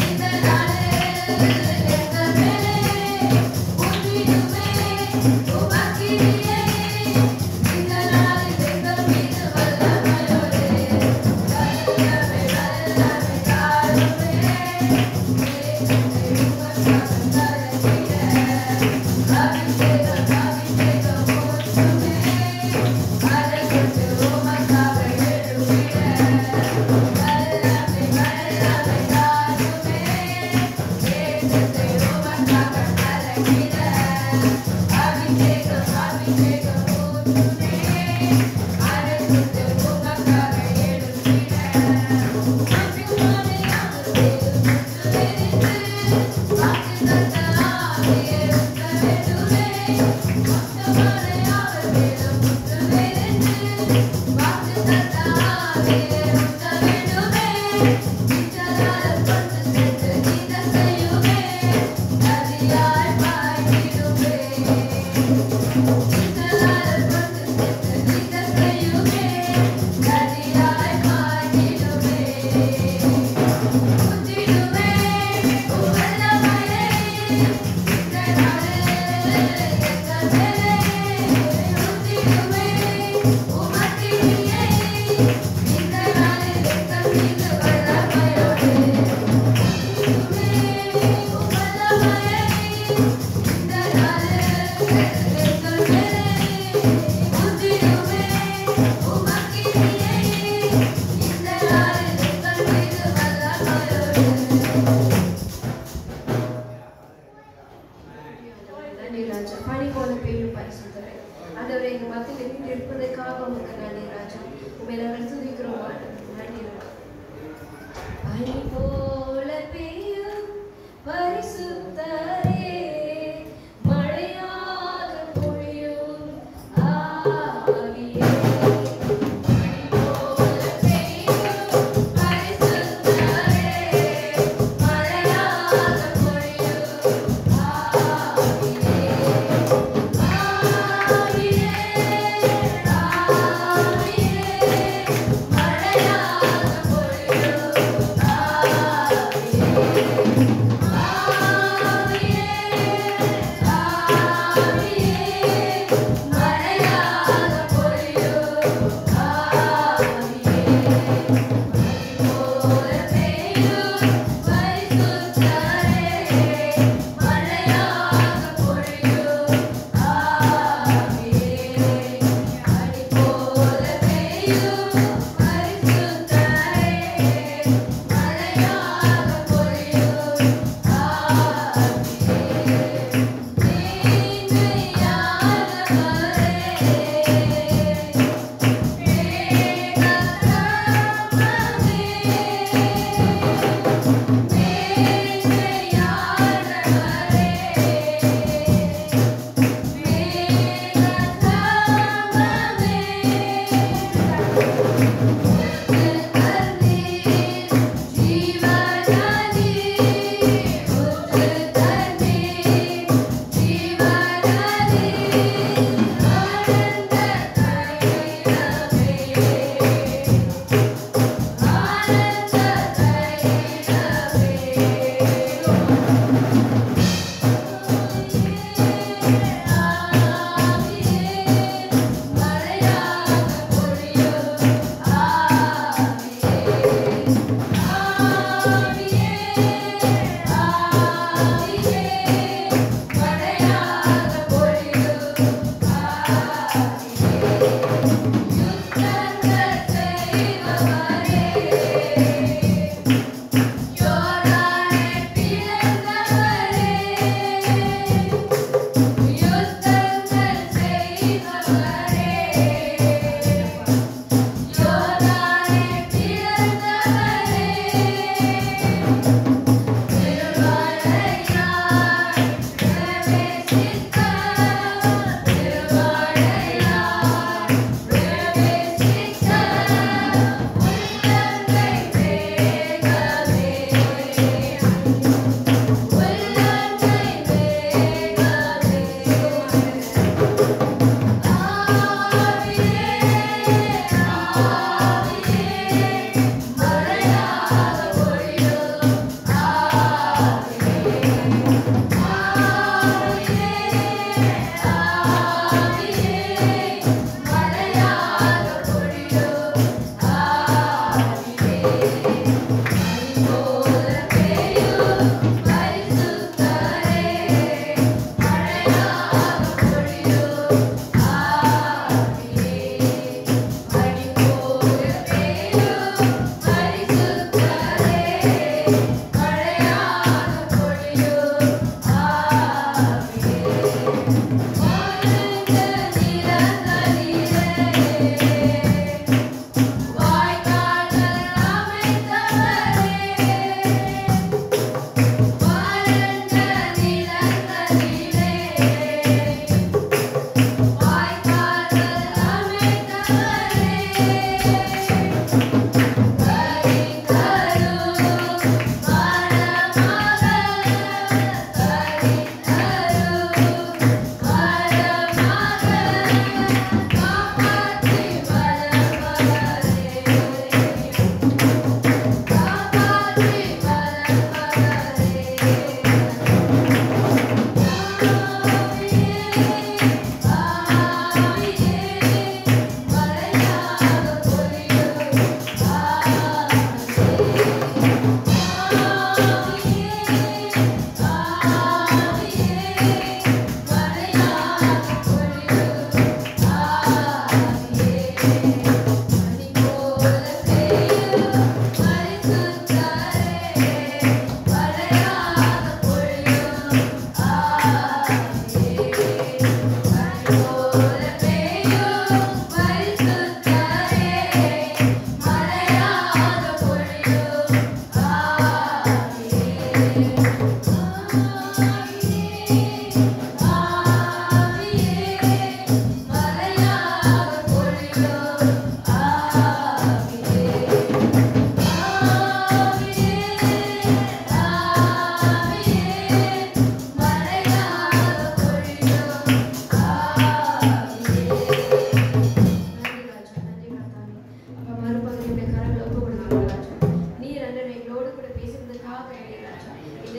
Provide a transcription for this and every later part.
இந்த நாளே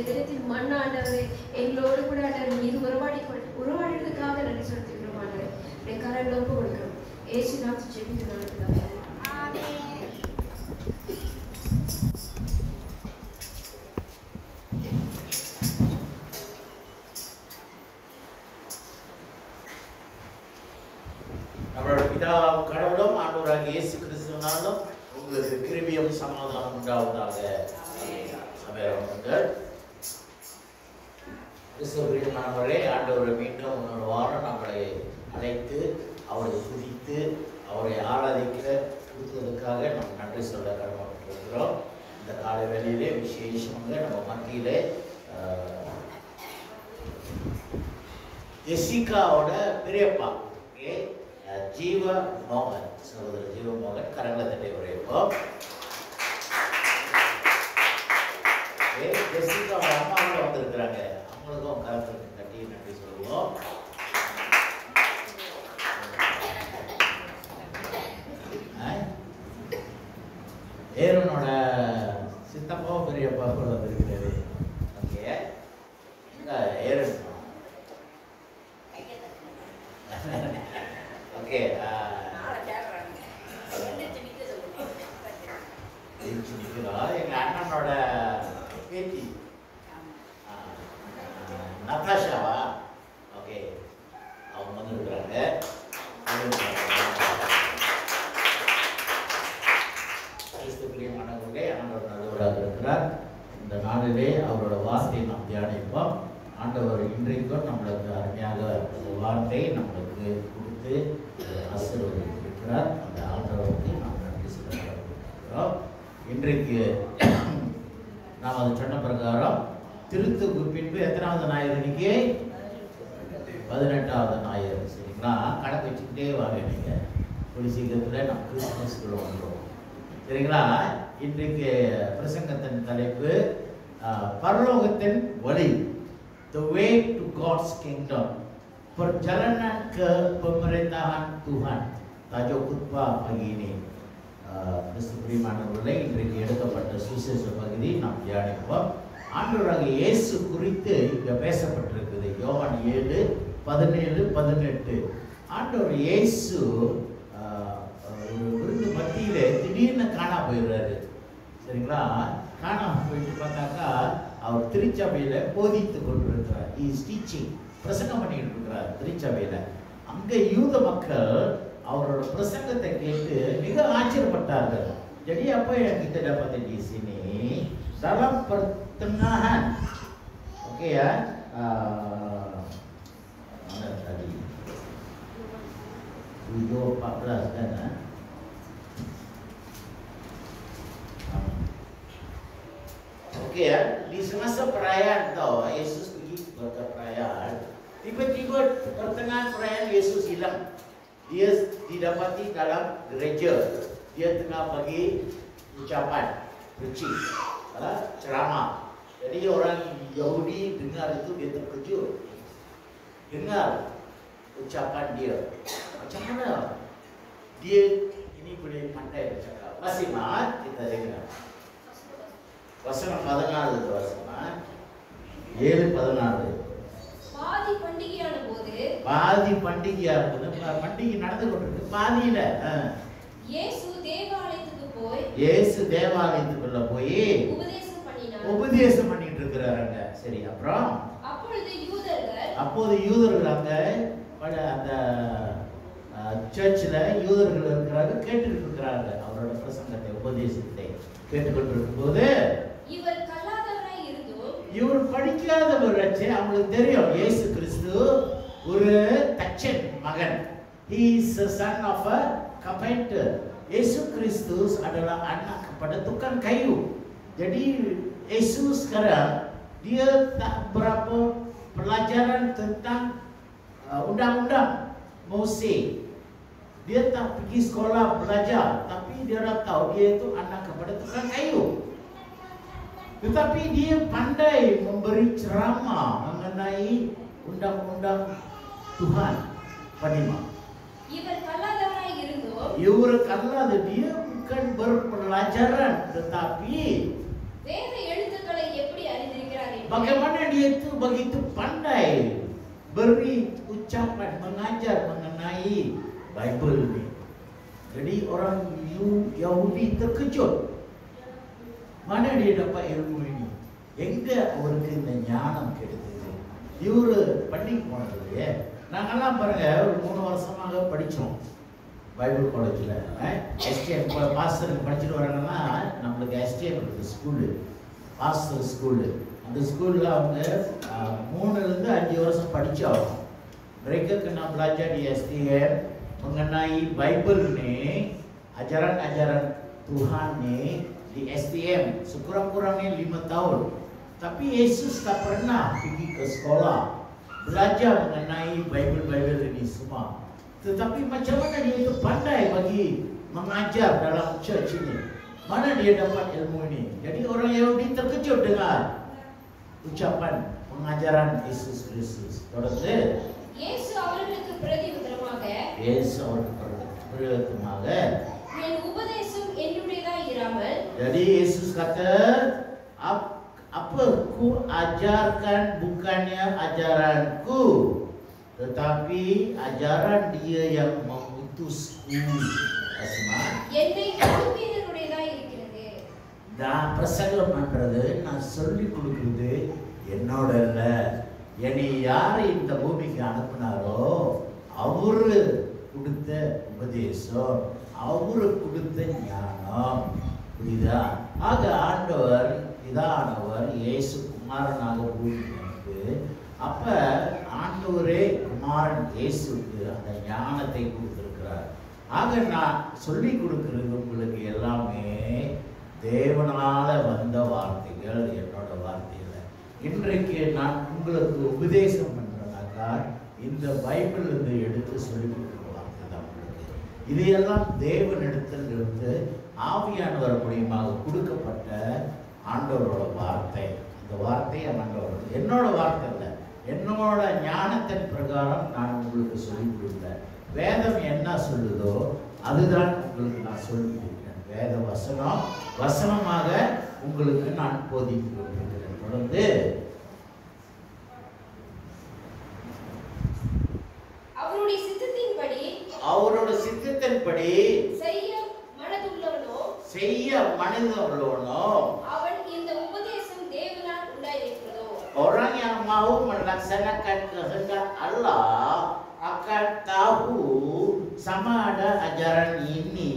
தினத்தின் மண் ஆண்டவரே எங்களோடு கூட ஆண்டவர் மீது உருவாடுறதுக்காக நன்றி செலுத்துகிறோம் ஆண்டவரே. என் கரங்களை ஒப்பு கொடுக்கிறோம். ஏசு நாமத்தில் ஜெபிக்கிறோம். நம்மளோட பிதாவும் கடவுளும் ஆண்டவராகிய இயேசு கிறிஸ்துவினாலும் உங்களுக்கு கிருபையும் சமாதானம் உண்டாவதாக. கிறிஸ்துவினாலே ஆண்டவரை மீண்டும் ஒரு வாரம் நம்மளை அழைத்து அவரை துதித்து அவரை ஆராதிக்க கொடுத்ததுக்காக நம்ம நன்றி சொல்ல கடமைப்பட்டிருக்கிறோம். இந்த காலை வேளையிலே விசேஷமாக நம்ம மத்தியிலே ஜெசிகாவோட பெரியப்பா ஜீவ மோகன், சகோதரர் ஜீவ மோகன் கரங்களை தட்டி உரைப்போம். ஜெசிகாவோட அம்மாவோட வந்திருக்கிறாங்க. அவங்களுக்கும் கரங்களை தட்டி நன்றி சொல்லுவோம். ஏரோனோட சித்தப்பாவும் பெரியப்பா கூட வந்திருக்கிறது. ஓகே, ஏரன் ஓகே. எங்க அண்ணனோட பேத்தி நதாஷாவா? ஓகே, அவங்க வந்து இருக்கிறாங்க. கிறிஸ்துவிலே ஆண்டவர் நல்லவராக இருக்கிறார். இந்த நாளிலே அவரோட வார்த்தையை நாம் தியானிப்போம். ஆண்டவர் இன்றைக்கும் நம்மளுக்கு அருமையாக வார்த்தையை நம்மளுக்கு கொடுத்து ஆசீர்வதித்திருக்கிறார். அந்த ஆண்டவருக்கு நாம் நன்றி சொல்லுகிறோம். இன்றைக்கு நாம் அது சொன்ன பிரகாரம் திருத்துக்கு பின்பு எத்தனாவது ஞாயிறு? இன்னைக்கு 18வது ஞாயிறு. சரிங்களா? கணக்கு வச்சுக்கிட்டே வாங்க. நீங்கள் ஒரு சீக்கிரத்தில் நம்ம கிறிஸ்துமஸ்க்குள்ள வந்துடுவோம். சரிங்களா? இன்றைக்கு பிரசங்கத்தின் தலைப்பு பரலோகத்தின் வழி, the way to God's kingdom, perjalanan ke pemerintahan Tuhan. Tajuk khutbah pagi ini கிறிஸ்துவிலே இன்றைக்கு எடுக்கப்பட்ட சுவிசேஷ பகுதி நாம் தியானிப்போம். ஆண்டவராகிய இயேசு குறித்து இங்க பேசப்பட்டிருக்குது. யோவான் 7:17-18. ஆண்டவர் இயேசு ஒரு விருந்து மத்தியிலே திடீர்னு காணா போயிடுறாரு. சரிங்களா? காணாம போயிட்டு பார்த்தாக்கா அவர் திருச்சபையில போதித்து கொண்டிருக்கிறார். இஸ் டீச்சிங், பிரசங்கம் பண்ணிட்டு இருக்கிறார் திருச்சபையில. அங்க யூத மக்கள் அவரோட பிரசங்கத்தை கேட்டு மிக ஆச்சரியப்பட்டார்கள். Jadi apa yang kita dapat di sini dalam pertengahan, oke ya, mana tadi 7:14 kan? Oke ya, di semasa perayaan tahu Yesus pergi ke perayaan, tiba-tiba pertengahan perayaan Yesus hilang. Dia didapati dalam gereja. Dia tengah bagi ucapan, preaching, ceramah. Jadi orang Yahudi dengar itu dia terkejut. Dengar ucapan dia. Macam mana dia ini boleh pandai bercakap? Masih mat kita dengar. வசனம் 14 வசனம் 7:14. பாதி பண்டிகையா இருக்குது. பண்டிகை நடந்து கொண்டிருக்கு. பாதியில இயேசு தேவாலயத்துக்குள்ள போய் உபதேசம் பண்ணிட்டு இருக்கிறாங்க. சரி, அப்புறம் அப்போது யூதர்கள் அங்க அந்த சர்ச்சில் யூதர்கள் இருக்கிறாங்க, கேட்டுக்கிட்டு இருக்கிறாங்க. அவரோட பிரசங்கத்தை, உபதேசத்தை கேட்டுக்கொண்டு இருக்கும்போது இவர் படிக்காதவர். அவங்களுக்கு தெரியும் இயேசு கிறிஸ்து ஒரு தச்சன் மகன். He is a son of a carpenter. Yesus Kristus adalah anak kepada tukang kayu. Jadi Yesus sekarang dia tak berapa pelajaran tentang undang-undang Mose. Dia tak pergi sekolah belajar, tapi dia dah tahu dia itu anak kepada tukang kayu. Tetapi dia pandai memberi ceramah mengenai undang-undang Tuhan. Panima. Iவர் கல்லாது, dia bukan berpelajaran, tetapi வேத எழுத்துக்களை எப்படி அறிந்திருக்கிறார் Bagaimana dia itu begitu pandai beri ucapan, mengajar mengenai Bible ini. Jadi orang Yahudi terkejut. Mana dia dapat ilmu ini? எங்க அவருக்கு இந்த ஞானம் கிடைத்தது? இவரு பண்ணி போனது. நாங்கெல்லாம் பாருங்க ஒரு 3 வருஷமாக படித்தோம் பைபிள் காலேஜில். எஸ்டிஎம் பாஸ்டருக்கு படிச்சுட்டு வராங்கன்னா நம்மளுக்கு எஸ்டிஎம் இருக்குது ஸ்கூலு, பாஸ்டர் ஸ்கூலு. அந்த ஸ்கூலில் அவங்க 3 to 5 வருஷம் படித்தாகும். Mereka kena belajar di STM mengenai Bible ni, ajaran-ajaran Tuhan ni di STM sekurang-kurangnya 5 tahun. Tapi Yesus tak pernah pergi ke sekolah belajar mengenai Bible ini semua. Tetapi macam mana dia itu pandai bagi mengajar dalam church ini? Mana dia dapat ilmu ini? Jadi orang Yahudi terkejut dengan ucapan pengajaran Yesus Kristus. தொடர்ந்து இயேசு அவர்களுக்கு பிரதியுத்தரமாக என் உபதேசம் என்னுடையதாய் இராமல். Jadi Yesus kata, apa ku ajarkan bukannya ajaranku, tetapi ajaran dia yang mengutusku. என்னை அனுப்பினருடையதாய் இருக்கிறது. நான் பிரசங்கம் பண்றது, நான் சொல்லி கொடுக்கிறது என்னோட இல்ல. என்னை யார் இந்த பூமிக்கு அனுப்பினாரோ அவரு கொடுத்த உபதேசம், அவரு கொடுத்த ஞானம். புரியுதா? ஆக ஆண்டவர் இதானவர் இயேசு குமாரனாக பூமிக்கு வந்து, அப்ப ஆண்டவரே குமாரன் இயேசுக்கு அந்த ஞானத்தை கொடுத்திருக்கிறார். ஆக நான் சொல்லி கொடுக்கிறது உங்களுக்கு எல்லாமே தேவனால வந்த வார்த்தைகள், என்னோட வார்த்தைகள். இன்றைக்கு நான் உங்களுக்கு உபதேசம் பண்றேனாக்கா இந்த பைபிள் இருந்து எடுத்து சொல்லி கொடுக்குற வார்த்தை தான் உங்களுக்கு. இதையெல்லாம் தேவனிடத்தில் இருந்து ஆவியானவர் மூலியமாக கொடுக்கப்பட்ட ஆண்டவரோட வார்த்தை. அந்த வார்த்தையை ஆண்டவர், என்னோட வார்த்தை இல்லை, என்னோட ஞானத்தின் பிரகாரம் நான் உங்களுக்கு சொல்லி கொடுத்தேன். வேதம் என்ன சொல்லுதோ அதுதான் உங்களுக்கு நான் சொல்லி கொடுக்கிறேன். வேத வசனம் வசனமாக உங்களுக்கு நான் போதித்து கொண்டிருக்கிறேன். தொடர்ந்து அவரோட சித்தத்தின்படி செய்ய மனதுள்ளவனோ அவன் இந்த உபதேசம் தேவனால் உண்டாயிருக்கிறதோ. Orang yang mau melaksanakan kehendak Allah akan tahu sama ada ajaran ini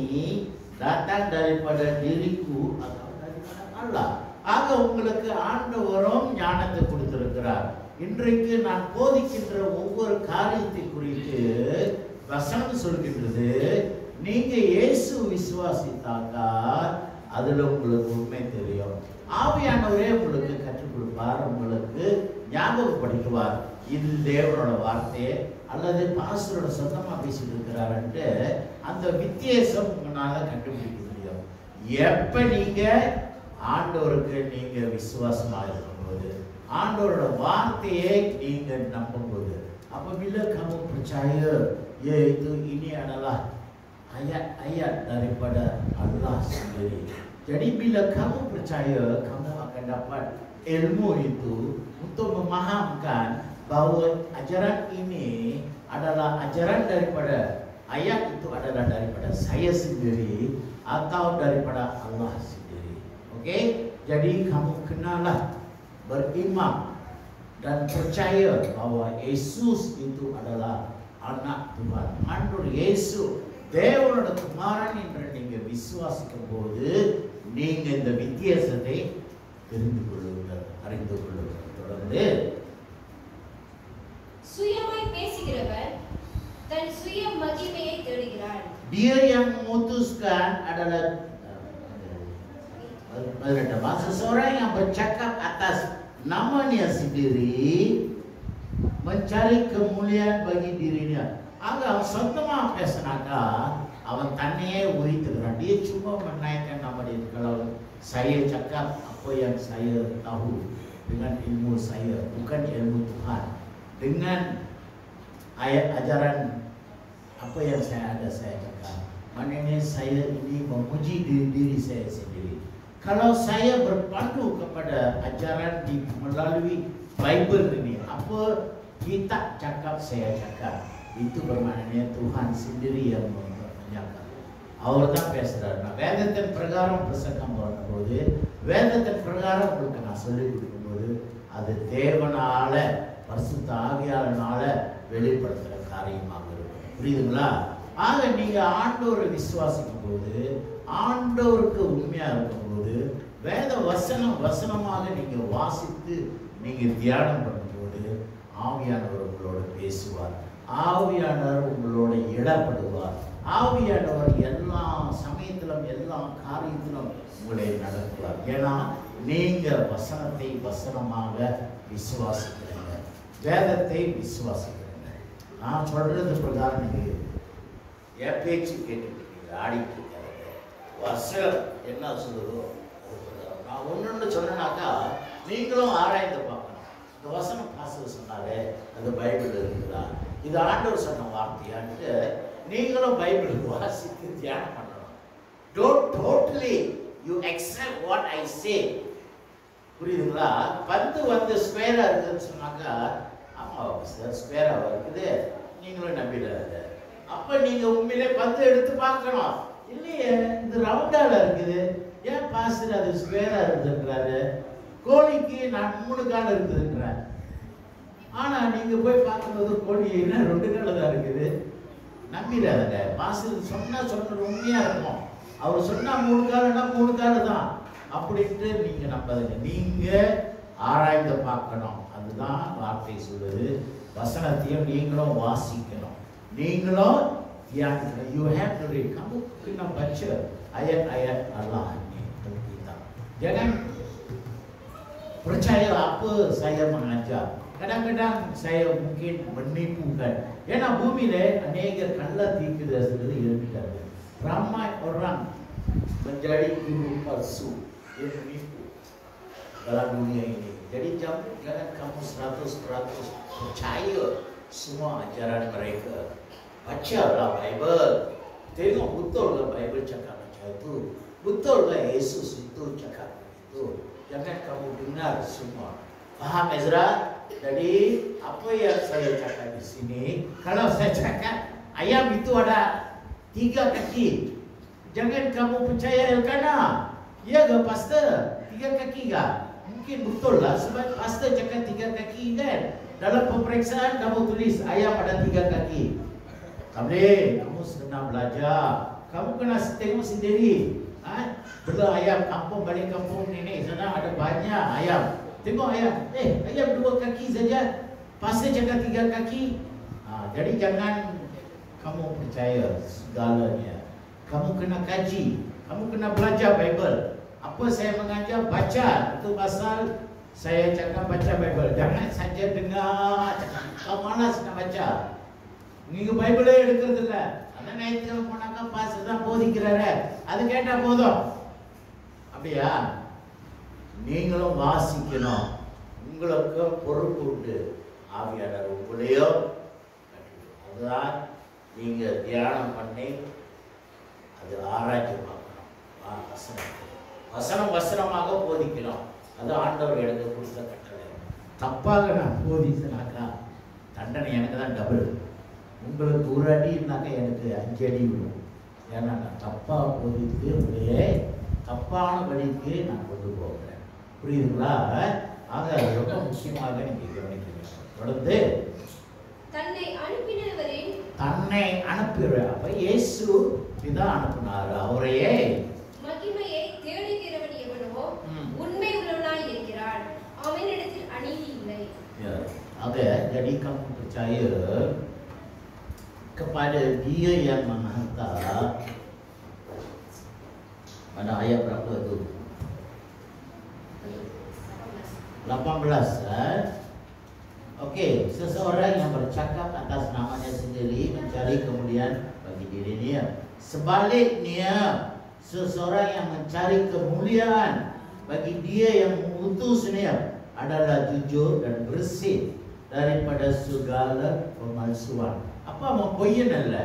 datang daripada diriku atau daripada Allah. ஆக உங்களுக்கு ஆண்டவரும் ஞானத்தை கொடுத்திருக்கிறார். இன்றைக்கு நான் போதிக்கின்ற ஒவ்வொரு காரியத்தை குறித்து வசனம் சொல்கின்றது. நீங்க இயேசு விசுவாசித்தாக்கா அதுல உங்களுக்கு உண்மை தெரியும். ஆவியானவரே உங்களுக்கு கற்றுக் கொடுப்பார், உங்களுக்கு ஞாபகப்படுத்துவார். இது தேவனோட வார்த்தையே அல்லது பாஸ்டரோட சொந்தமா பேசிட்டு இருக்கிறாருன்ட்டு அந்த வித்தியாசம் உங்களால கண்டுபிடிக்க முடியும். எப்ப நீங்க ஆண்டவருக்கு நீங்க விசுவாசமா இருக்கும்போது, ஆண்டவரோட வார்த்தையை நீங்க நம்பும்போது, apabila kamu percaya yaitu ini adalah ayat-ayat daripada Allah sendiri. Jadi bila kamu percaya, kamu akan dapat ilmu itu untuk memahamkan bahawa ajaran ini adalah ajaran daripada, ayat itu adalah daripada saya sendiri atau daripada Allah sendiri. Okey? Jadi kamu kenalah, beriman dan percaya bahawa Yesus itu adalah anak Tuhan. ஆண்டவர் இயேசு தேவனோட குமாரன் என்று நீங்க விசுவாசிக்கும் போது நீங்க இந்த வித்தியாசத்தை தெரிந்து கொள்ளுங்கள், அறிந்து கொள்ளுங்கள். தொடர்ந்து சுயமாய் பேசுகிறவர் தன் சுய மகிமையை தேடுகிறார். Dia yang memutuskan adalah seseorang yang bercakap atas namanya sendiri mencari kemuliaan bagi dirinya. ஆக அவன் சொந்தமா பேசினாக்கா அவன் தன்னையே உரித்துக்கிறான். dia cuma menaikkan nama dia. Kalau saya cakap apa yang saya tahu dengan ilmu saya, bukan ilmu Tuhan, dengan ayat ajaran apa yang saya ada saya cakap, maknanya saya ini memuji diri saya sendiri. Kalau saya berpandu kepada ajaran di melalui Bible ini, apa kita cakap, saya cakap, itu bermaknanya Tuhan sendiri yang menyatakan. அவர்தான் பேசுறாரு. நான் வேதத்தின் பிரகாரம் பிரசங்கம் பண்ணும்போது, வேதத்தின் பிரகாரம் உங்களுக்கு நான் சொல்லிக் கொடுக்கும்போது, அது தேவனால பரிசுத்த ஆவியானவரால வெளிப்படுத்துற காரியமாக இருக்கும். புரியுதுங்களா? ஆக நீங்க ஆண்டவரை விசுவாசிக்கும் போது, ஆண்டவருக்கு உண்மையா இருக்கும்போது, வேத வசனம் வசனமாக நீங்க வாசித்து நீங்க தியானம் பண்ணும்போது, ஆவியானவர் உங்களோட பேசுவார். ஆவியானவர் உங்களோட இடப்படுவார். ஆவியானவர் எல்லா சமயத்திலும் எல்லா காரியத்திலும் உங்களை நடத்துவார். ஏன்னா நீங்க வசனத்தை வசனமாக விசுவாசிக்கிறீங்க, வேதத்தை விசுவாசிக்கிறீங்க. நான் சொல்றது பிரகாரம் நீங்க என் பேச்சு கேட்டுக்கிட்டீங்க, ஆடிட்டு இருக்காங்க. வசனம் என்ன சொல்லுதோ அது பிரகாரம் நான் ஒன்று சொன்னேனாக்கா நீங்களும் ஆராய்ந்து பார்க்கணும். இந்த வசனம் பாஸ்டர் சொன்னாரு, அது பைபிள் இருக்குதா, இது ஆண்டவர் சொன்ன வார்த்தையான்ட்டு நீங்களும் பைபிள் வாசித்து தியானம் பண்ணணும். Don't totally you accept what I say. புரியுதுங்களா? பந்து வந்து ஸ்கொயரா இருக்குதுன்னு சொன்னாக்கா, ஆமா சார் ஸ்கொயரா இருக்குது, நீங்களும் நம்பிடாது. அப்ப நீங்க உண்மையிலே பந்து எடுத்து பார்க்கணும். இல்லையே இந்த ரவுண்டால இருக்குது, ஏன் பாஸ்டர் அது ஸ்கொயரா இருக்குதுன்றாரு? கோழிக்கு நான் 3 கால் இருக்குதுன்றார். ஆனா நீங்க போய் பார்க்கும்போது கோழி என்ன 2 கால் தான் இருக்குது. நம்பிடாதுங்க. பாஸ்டர் சொன்னது உண்மையா இருக்கும். அவர் சொன்னா 3 காலுன்னா 3 காலு தான் அப்படின்ட்டு நீங்க நம்பாதீங்க. நீங்க ஆராய்ந்து பார்க்கணும். அதுதான் வார்த்தை சொல்லுது. வசனத்தையும் நீங்களும் வாசிக்கணும், நீங்களும் தியானிக்கணும். You have to read. Kamu kena baca ayat-ayat Allah ini dalam kitab. Jangan percaya apa saya mengajar. Kadang-kadang saya mungkin menipukan. Karena பூமியிலே அநேக கள்ள தீர்க்கதரிசிகள் இருக்கிறார்கள். Ramai orang menjadi guru palsu yang menipu dalam dunia ini. Jadi jangan kamu 100% percaya semua ajaran mereka. Bacalah Bible. Tengok betul ke Bible cakap macam itu? Betul ke Yesus itu cakap begitu? Jangan kamu dengar semua. Faham Ezra? Jadi apa yang saya cakap di sini, kalau saya cakap ayam itu ada 3 kaki, jangan kamu percaya Elkana. Ya ke pastor? 3 kaki ke? Mungkin betul lah sebab pastor cakap 3 kaki kan. Dalam pemeriksaan kamu tulis ayam ada 3 kaki. Boleh, kamu sedang belajar. Kamu kena tengok sendiri. Bila ayam kampung, balik kampung nenek sana ada banyak ayam. Tengok ayam, ayam 2 kaki saja. Pasal cakap 3 kaki. Jadi jangan kamu percaya segalanya. Kamu kena kaji, kamu kena belajar Bible. Apa saya mengajar, baca. Itu pasal saya cakap baca Bible. Jangan saja dengar cakap. Kau malas nak baca. நீங்க பைபிளே எடுக்கிறது இல்ல. அந்த நேரத்துல போனாக்கா pastor தான் போதிக்கிறாரு, அது கேட்டா போதும். அப்படியா? நீங்களும் வாசிக்கணும். உங்களுக்கு பொறுப்பு உண்டு. ஆவியானவர் உங்களையோ அதுதான் நீங்க தியானம் பண்ணி அது ஆராய்ச்சி பார்க்கணும். வசனம் வசனமாக போதிக்கணும். அது ஆண்டவர் எனக்கு கொடுத்த கட்டளை. தப்பாக நான் போதிச்சனாக்கா தண்டனை எனக்கு தான் டபுள். உங்களுக்கு 1 அடினாக்கா எனக்கு 5 அடி விடும். ஏன்னா நான் தப்பாக போதித்து உடைய தப்பான வழிக்கு நான் கொண்டு போகிறேன். புரியுதுங்களா? ஆக ரொம்ப முக்கியமாக நீங்க கவனிக்கிறீங்க. தொடர்ந்து தன்னை அனுப்பினார். அப்ப இயேசு பிதா அனுப்பினார். அவரையே மகிமையை தேடுகிறவன் எவனோ உண்மை உள்ளவனாய் இருக்கிறான், அவனிடத்தில் அநீதி இல்லை. Jadi kamu percaya kepada Dia yang menghantar. Pada ayat berapa tu? 18. Okey, seseorang yang bercakap atas namanya sendiri mencari kemuliaan bagi dirinya. Sebaliknya, seseorang yang mencari kemuliaan bagi Dia yang mengutusnya adalah jujur dan bersih daripada segala pemalsuan. Apa mau பொய்யன் அல்ல.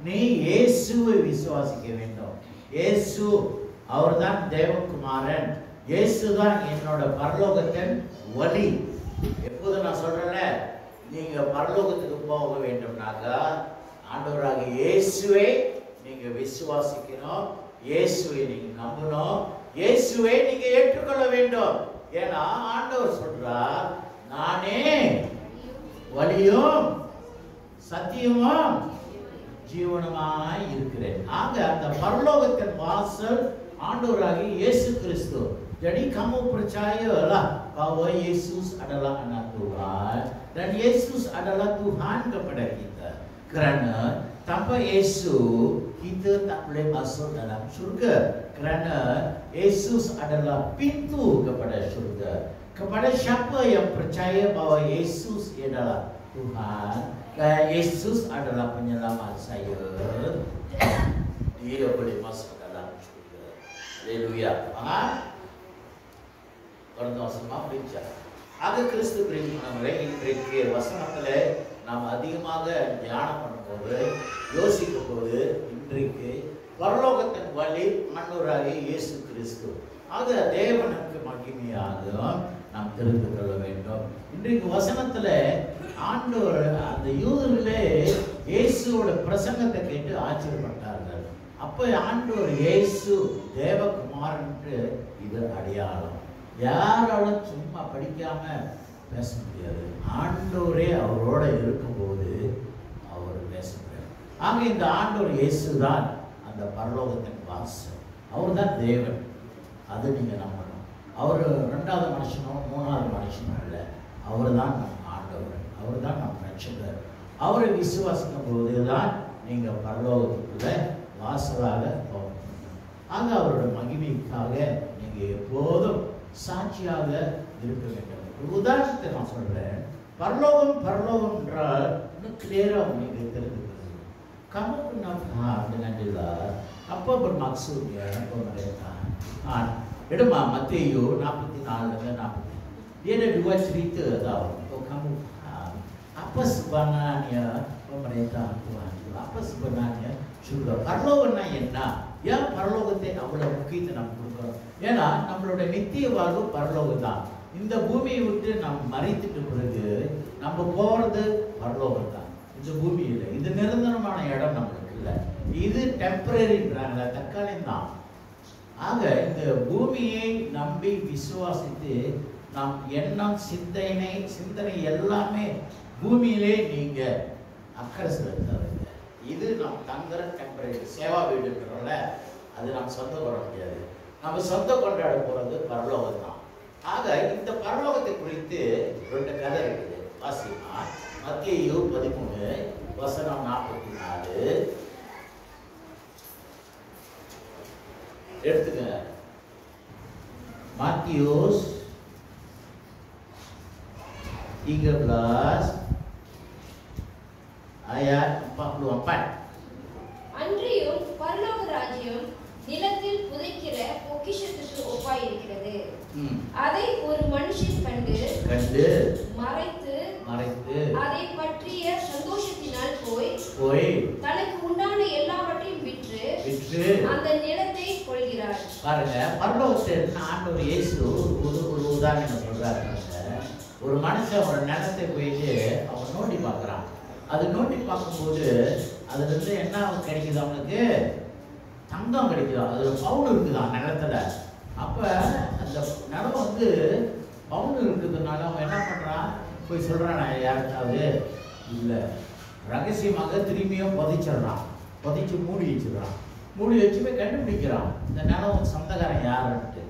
நீ இயேசுவை விசுவாசிக்க வேண்டும். இயேசு அவர்தான் தேவகுமாரன். இயேசுதான் என்னோட பரலோகத்தின் வழி. எப்போது நான் சொல்றேன், நீங்க பரலோகத்துக்கு போக வேண்டும்னாக்கா ஆண்டவராக இயேசுவை நீங்க விசுவாசிக்கணும், இயேசுவை நீங்க நம்பணும், இயேசுவை நீங்க ஏற்றுக்கொள்ள வேண்டும். ஏன்னா ஆண்டவர் சொல்றார், நானே வழியும் சத்தியமும் ஜீவனமாய் இருக்கிறேன். ஆக அந்த பரலோகத்தின் வாசல் ஆண்டவராகிய இயேசு Kristu. Jadi kamu percayalah bahwa Yesus adalah anak Tuhan dan Yesus adalah Tuhan kepada kita. Kerana tanpa Yesus kita tak boleh masuk dalam syurga. Kerana Yesus adalah pintu kepada syurga. Kepada siapa yang percaya bahwa Yesus adalah Tuhan dan Yesus adalah penyelamat saya, dia boleh masuk dalam syurga. Haleluya. வருந்தவசமா பிரிச்சார். அது கிறிஸ்து பிரிவுகளை இன்றைக்கு வசனத்தில் நாம் அதிகமாக தியானம் பண்ணும்போது யோசிக்கும் போது இன்றைக்கு பரலோகத்தின் வழி ஆண்டவராகிய இயேசு கிறிஸ்து. ஆக தேவனுக்கு மகிமையாக நாம் தெரிந்து கொள்ள வேண்டும். இன்றைக்கு வசனத்துல ஆண்டவர் அந்த யூதர்களே இயேசுவோட பிரசங்கத்தை கேட்டு ஆச்சரியப்பட்டார்கள். அப்ப ஆண்டவர் இயேசு தேவகுமாரன், இது அடையாளம். யாராலும் சும்மா படிக்காம பேச முடியாது. ஆண்டவரே அவரோட இருக்கும்போது அவர் பேசுகிறார். ஆக இந்த ஆண்டவர் இயேசு தான் அந்த பரலோகத்தின் வாசல். அவர் தான் தேவன். அது நீங்க நம்பணும். அவர் ரெண்டாவது மனுஷனோ மூணாவது மனுஷனோ இல்லை. அவர் தான் நம் ஆண்டவர், அவர் தான் நம் ரட்சகர். அவரை விசுவாசிக்கும் போதுதான் நீங்க பரலோகத்துக்குள்ள வாசலாக போக முடியும். ஆக அவரோட மகிமைக்காக நீங்க எப்போதும் சாட்சியாக இருக்க வேண்டும். ஒரு உதாரணத்தை நான் சொல்றேன். பரலோகம் பரலோகம் என்றால் இன்னும் கிளியரா உங்களுக்கு தெரிஞ்சுக்கிறது. Kamu kenal dengan jelas apa bermaksudnya pemerintahan. Itu Matius 44 dengan 40. Dia ada dua cerita tahu. Untuk kamu paham apa sebenarnya pemerintahan Tuhan itu, apa sebenarnya surga. பரலோகம்னா என்ன? ஏன் பரலோகத்தை அவ்வளவு முக்கியத்தை நம்ம கொடுக்கிறோம்? ஏன்னா நம்மளோட நித்திய வாழ்வு பரலோகம் தான். இந்த பூமியை விட்டு நம்ம மறைத்துட்டு பிறகு நம்ம போறது பரலோகம் தான். இந்த பூமியில் இது நிரந்தரமான இடம் நம்மளுக்கு இல்லை. இது டெம்பரரின்றாங்க, தற்காலிகம் தான். ஆக இந்த பூமியை நம்பி விசுவாசித்து நம் எண்ணம் சிந்தனை எல்லாமே பூமியிலே நீங்க அக்கறை செலுத்துறது. இது நாம் தங்குற டெம்பரரி சேவா வீடுன்றோம்ல, அது நாம் சொந்தம் கொள்ள முடியாது. நம்ம சொந்தம் கொண்டாட போறது பரலோகம் தான். ஆக இந்த பரலோகத்தை குறித்து ரெண்டு கதை இருக்குது. வாசிமா மத்தேயு 13 வசனம் 44 எடுத்துங்க. Matius 13 ayat 44. அன்றியும் பரலோக ராஜ்யம் நிலத்தில் புதைக்கிற பொக்கிஷத்துக்கு ஒப்பாய் இருக்கிறது. அதை ஒரு மனுஷன் கண்டு மறைத்து அதை பற்றிய சந்தோஷத்தினால் போய் தனக்கு உண்டான எல்லாவற்றையும் விற்று அந்த நிலத்தை கொள்கிறார். பாருங்க, பரலோகத்தில் ஆண்டவர் இயேசு ஒரு உதாரணம் சொல்றாரு. ஒரு மனுஷன் ஒரு நிலத்தை போயிட்டு அவன் நோண்டி பார்க்கறான். அது நோண்டி பார்க்கும்போது அதுல இருந்து என்ன கிடைக்குது? அவனுக்கு தங்கம் கிடைக்குதா? அதுல பவுன் இருக்குதான் நிலத்துல. அப்ப அந்த நிலம் வந்து பவுன் இருக்குதுனால அவன் என்ன பண்றான்? போய் சொல்றான் யாருக்காவது இல்லை, ரகசியமாக திரும்பியும் புதைச்சிடுறான். புதைச்சு மூடி வச்சிடறான். மூடி வச்சு போய் கண்டுபிடிக்கிறான் இந்த நிலம் சொந்தக்காரன் யாருன்ட்டு.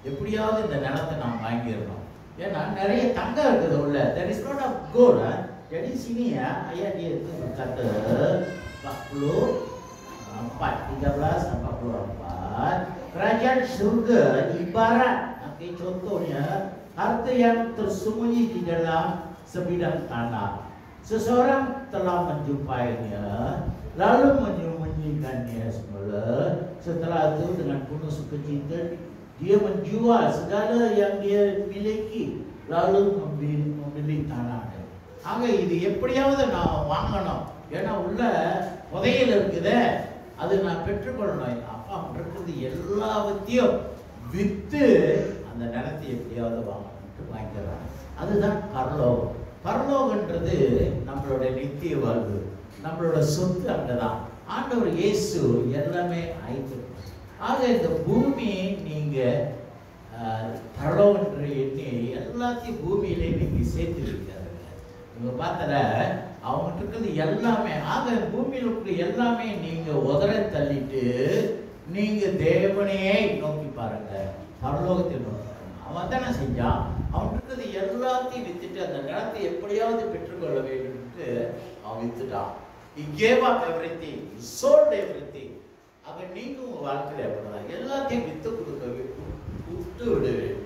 எப்படியாவது இந்த நிலத்தை நாம் வாங்கிடணும். ஏன்னா நிறைய தங்கம் இருக்குது உள்ள. There is not of gold. Jadi sini ya, ayat dia itu berkata 13-44. Kerajaan surga ibarat, contohnya harta yang tersembunyi di dalam sebidang tanah. Seseorang telah menjumpainya, lalu menyembunyikannya semula. Setelah itu dengan penuh sukacita dia menjual segala yang dia miliki, lalu membeli tanah. ஆக இது எப்படியாவது நான் வாங்கணும். ஏன்னா உள்ள புதையல் இருக்குதே, அது நான் பெற்றுக்கொள்ளணும். அப்பா இருக்குது இருக்கிறது எல்லாவற்றையும் வித்து அந்த நிலத்தை எப்படியாவது வாங்கிக்கிறாங்க. அதுதான் பரலோகம். பரலோகன்றது நம்மளோட நித்திய வாழ்வு, நம்மளோட சொத்து. அங்கதான் ஆண்டவர் இயேசு எல்லாமே ஆயிட்டு. ஆக இந்த பூமி நீங்க பரலோகம் எண்ணி எல்லாத்தையும் பூமியிலே நீங்க சேர்த்து வைக்காதுங்க. நீங்க பார்த்தல அவங்ககிட்ட இருக்கிறது எல்லாமே, ஆக பூமியில் இருக்கிற எல்லாமே நீங்க உதற தள்ளிட்டு நீங்க தேவனையே நோக்கி பாருங்க, பரலோகத்தை நோக்கி பாருங்க. அவன் தானே செஞ்சான். அவன் இருக்கிறது எல்லாத்தையும் வித்துட்டு அந்த நிலத்தை எப்படியாவது பெற்றுக்கொள்ள வேண்டும்ட்டு அவன் வித்துட்டான். He gave up everything, he sold everything. ஆக நீங்க உங்க வாழ்க்கையில எப்படிதான் எல்லாத்தையும் வித்து கொடுக்க விட்டு விடுவேன்.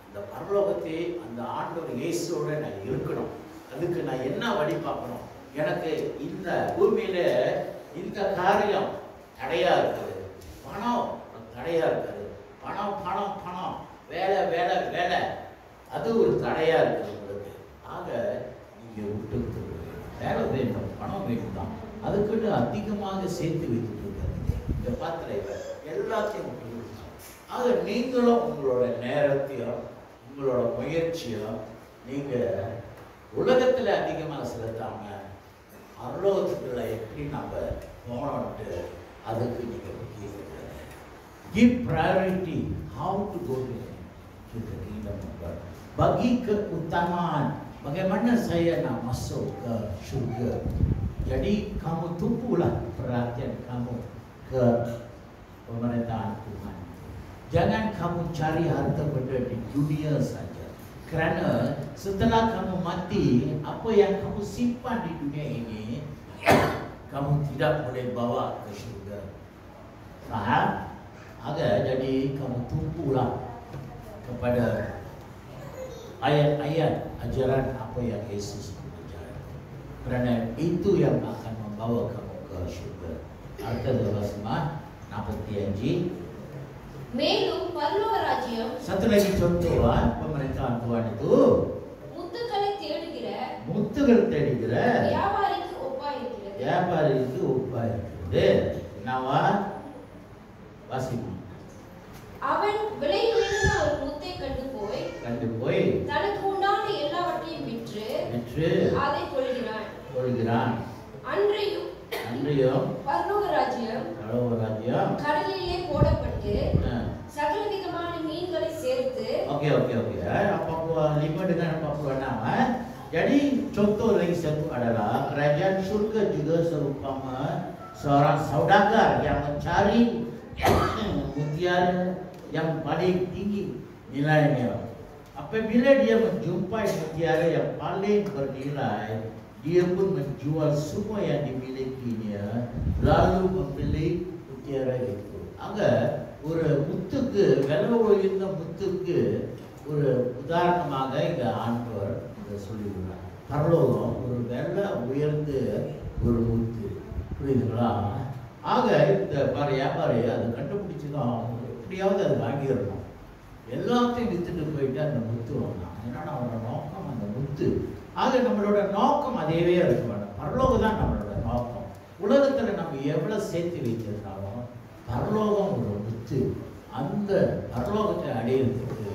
அந்த பரலோகத்தை அந்த ஆண்டவர் இயேசுவோட நான் இருக்கணும். அதுக்கு நான் என்ன வழி பார்க்கணும்? எனக்கு இந்த பூமியில இந்த காரியம் தடையா இருக்குது, பணம் தடையா இருக்குது, பணம் பணம் பணம், வேலை வேலை வேலை, அது ஒரு தடையா இருக்குது உங்களுக்கு. ஆக நீங்க விட்டு வேலை வேண்டும், பணம் வேண்டும் தான், அதுக்குன்னு அதிகமாக சேர்த்து வைத்துட்டு இருக்காங்க. இந்த பாத்திர எல்லாத்தையும் விட்டு. ஆக நீங்களும் உங்களோட நேரத்தையும் உங்களோட முயற்சியும் நீங்க உலகத்துல அதிகமாக செலுத்தாம பரலோகத்துக்குள்ள எப்படி நம்ம போனோம்ட்டு அதுக்கு நீங்க give priority how to go to the kingdom of God. Bagi keutamaan bagaimana saya nak masuk ke syurga. Jadi kamu tumpulah perhatian kamu ke pemerintahan Tuhan. Jangan kamu cari harta benda di dunia saja. Kerana setelah kamu mati, apa yang kamu simpan di dunia ini kamu tidak boleh bawa ke syurga. Faham? Agar jadi kamu tumpulah kepada ayat-ayat ajaran apa yang Yesus ajarkan. Kerana itu yang akan membawa kamu ke syurga. Artinya bersama napati anji. மேலும் பரலோக ராஜ்யம், satu lagi contoh pemerintahan Tuhan itu முத்துக்களை தேடுகிற வியாபாரிக்கு ஒப்பாயிருக்கிறது. வியாபாரிக்கு ஒப்பாயிருக்கிறது. என்னவா வாசிப்போம். அவன் விலை உயர்ந்த ஒரு முத்தை கண்டு போய் தனக்கு உண்டான எல்லாவற்றையும் விற்று அதை கொள்கிறான். அன்றையும் பரலோக ராஜ்யம் கடலிலே போடப்பட்டு சகலவிதமான மீன்களை சேர்த்து. Okey. Apa 5 dengan 46. Jadi contoh lagi satu adalah kerajaan surga juga seumpama seorang saudagar yang mencari mutiara yang paling tinggi nilainya. Apabila dia menjumpai mutiara yang paling bernilai, dia pun menjual semua yang dimilikinya lalu membeli mutiara itu. Agar ஒரு முத்துக்கு விலை உயர்ந்த முத்துக்கு ஒரு உதாரணமாக இங்க ஆண்டவர் இதை சொல்லியுள்ளார். பரலோகம் ஒரு விலை உயர்ந்த ஒரு முத்து. புரியுதுங்களா? ஆக இந்த வியாபாரி அதை கண்டுபிடிச்சுதான் எப்படியாவது அதை வாங்கிடணும். எல்லாத்தையும் வித்துட்டு போயிட்டு அந்த முத்து வாங்கினான். ஏன்னா அவனோட நோக்கம் அந்த முத்து. ஆக நம்மளோட நோக்கம் அதேவே இருக்க வேண்டாம். பரலோகம் தான் நம்மளோட நோக்கம். உலகத்துல நம்ம எவ்வளவு சேர்த்து வைக்கிறதுனாலும் பரலோகம் ஒரு முத்து. அந்த பரலோகத்தை அடையிறதுக்கு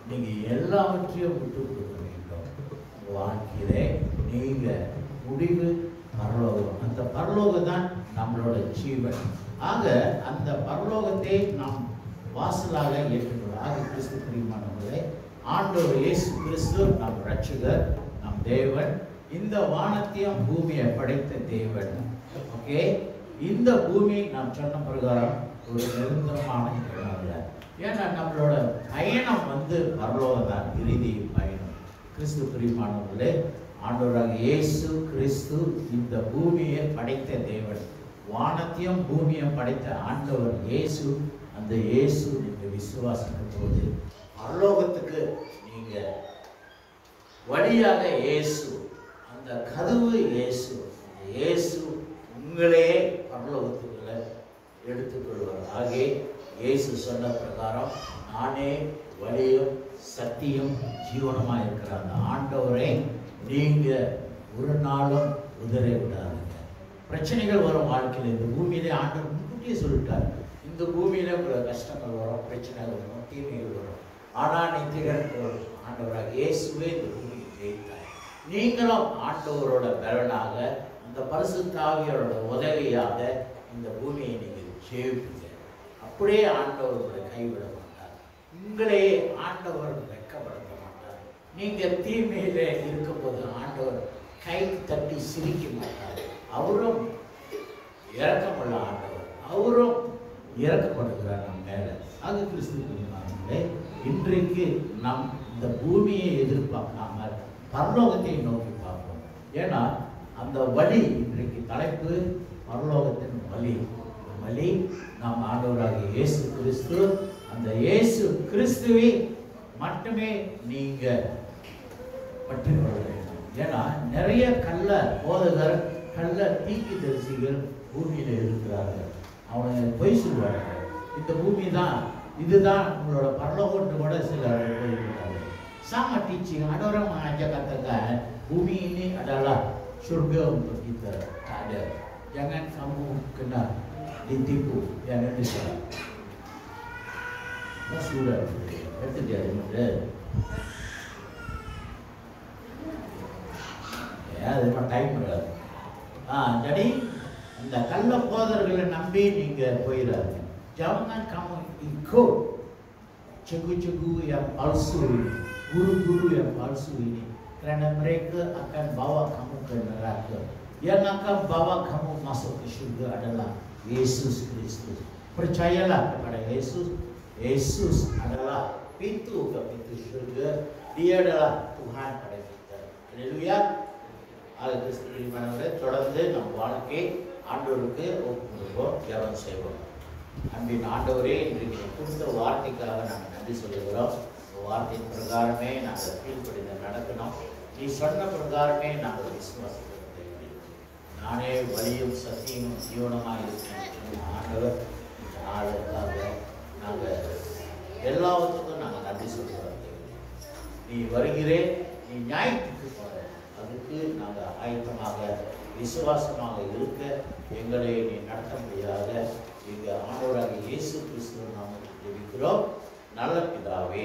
நீங்க எல்லாவற்றையும் விட்டு கொடுக்க வேண்டும். வாழ்க்கையிலே நீங்க முடிவு பரலோகம். அந்த பரலோகம் தான் நம்மளோட ஜீவன். ஆக அந்த பரலோகத்தை நாம் வாசலாக ஏற்றுக்கொள்ள. ஆக கிறிஸ்து பிரியமானவர்களே, ஆண்டவர் இயேசு கிறிஸ்து நம் ரட்சகர், நம் தேவன். இந்த வானத்தையும் பூமியை படைத்த தேவன். ஓகே, இந்த பூமி நாம் சொன்ன பிரகாரம் ஒரு நிரந்தரமான இடம் அல்ல. ஏன்னா நம்மளோட பயணம் பரலோகம் தான், இறுதி பயணம். கிறிஸ்து பிரியமானவர்களே, ஆண்டவராக இயேசு கிறிஸ்து இந்த பூமியை படைத்த தேவன். வானத்தையும் பூமியும் படைத்த ஆண்டவர் இயேசு. அந்த இயேசு நீங்க விசுவாசிக்கும் போது பரலோகத்துக்கு நீங்க வழியாக இயேசு, அந்த கதவு இயேசு. இயேசு உங்களே பரலோகத்துக்குள்ள எடுத்துக்கொள்வார். ஆகவே இயேசு சொன்ன பிரகாரம் நானே வழியும் சத்தியம் ஜீவனமா இருக்கிற அந்த ஆண்டவரை நீங்க ஒரு நாளும் உதற விடாதீங்க. பிரச்சனைகள் வரும் வாழ்க்கையில். இந்த பூமியிலே ஆண்டவர் முன்கூட்டியே சொல்லிட்டார், இந்த பூமியில உங்களுக்கு கஷ்டங்கள் வரும், பிரச்சனைகள் வரும், தீமைகள் வரும். ஆனால் நீ திகழ்ந்து ஆண்டவராக இயேசுவே இந்த பூமியை ஜெயித்தார். நீங்களும் ஆண்டவரோட பலனாக, அந்த பரிசுத்த ஆவியோட உதவியாக இந்த பூமியை நீங்கள் ஜெயிப்பீங்க. அப்படியே ஆண்டவர் உங்களை கைவிட மாட்டார். உங்களே ஆண்டவர் வெட்கப்படுத்த மாட்டார். நீங்கள் தீமையில இருக்கும்போது ஆண்டவர் கை தட்டி சிரிக்க மாட்டார். அவரும் இரக்கமுள்ள ஆண்டவர், அவரும் இறக்கப்படுகிறார் நம் மேல. அது கிறிஸ்துவிலே இன்றைக்கு நம் இந்த பூமியை எதிர்பார்க்காம பரலோகத்தை நோக்கி பார்ப்போம். ஏன்னா அந்த வழி இன்றைக்கு தலைப்பு பரலோகத்தின் வழி. வழி நாம் ஆண்டவராகிய இயேசு கிறிஸ்து. அந்த இயேசு கிறிஸ்துவை மட்டுமே நீங்க பற்றி கொள்ள வேண்டும். ஏன்னா நிறைய கள்ள போதகர், கள்ள தீர்க்கதரிசிகள் பூமியில இருக்கிறார்கள். அவனை பொய் சொல்வார்கள். இந்த பூமி தான், இதுதான் உங்களோட பரலோகம்னு கூட சிலர் போயிருக்கிறார்கள். Sama teaching, ada orang mengajak katakan bumi ini adalah surga untuk kita. Tak ada. Jangan kamu kena ditipu yang Indonesia. Sudah, itu dia ada. Ya, ada time berada. Jadi அந்த கள்ள போதர்களை நம்பி நீங்க போயிடாது. Jangan kamu ikut cikgu-cikgu yang palsu, guru-guru yang palsu ini, kerana mereka akan bawa kamu ke neraka. Yang akan bawa kamu masuk ke syurga adalah Yesus Kristus. Percayalah kepada Yesus. Yesus adalah pintu ke pintu syurga. Dia adalah Tuhan pada kita. Haleluya. அது கிறிஸ்துவின் தொடர்ந்து நம் வாழ்க்கை ஆண்டவருக்கு ஒப்புக்கொள்வோம், ஜெபம் செய்வோம். அன்பின் ஆண்டவரே, இன்றைக்கு கொடுத்த வார்த்தைக்காக நாங்கள் நன்றி சொல்லுகிறோம். வார்த்தையின் பிரகாரமே நாங்கள் கீழ்ப்படிந்து நடக்கணும். நீ சொன்ன பிரகாரமே நாங்கள் விசுவாசிக்கிறோம். நானே வழியும் சத்தியமும் ஜீவனமாக இருக்கேன் ஆண்டவர். இந்த நாளுக்காக நாங்கள் எல்லாத்துக்கும் நாங்கள் நன்றி சொல்லுகிறோம். நீ வருகிறேன், நீ நியாயத்துக்கு போற, அதுக்கு நாங்கள் ஆயத்தமாக விசுவாசமாக இருக்க எங்களை நீ நடத்த முடியாத எங்கள் ஆண்டவராகிய இயேசு கிறிஸ்துவின் நாமத்தில் ஜெபிக்கிறோம் நல்ல பிதாவே.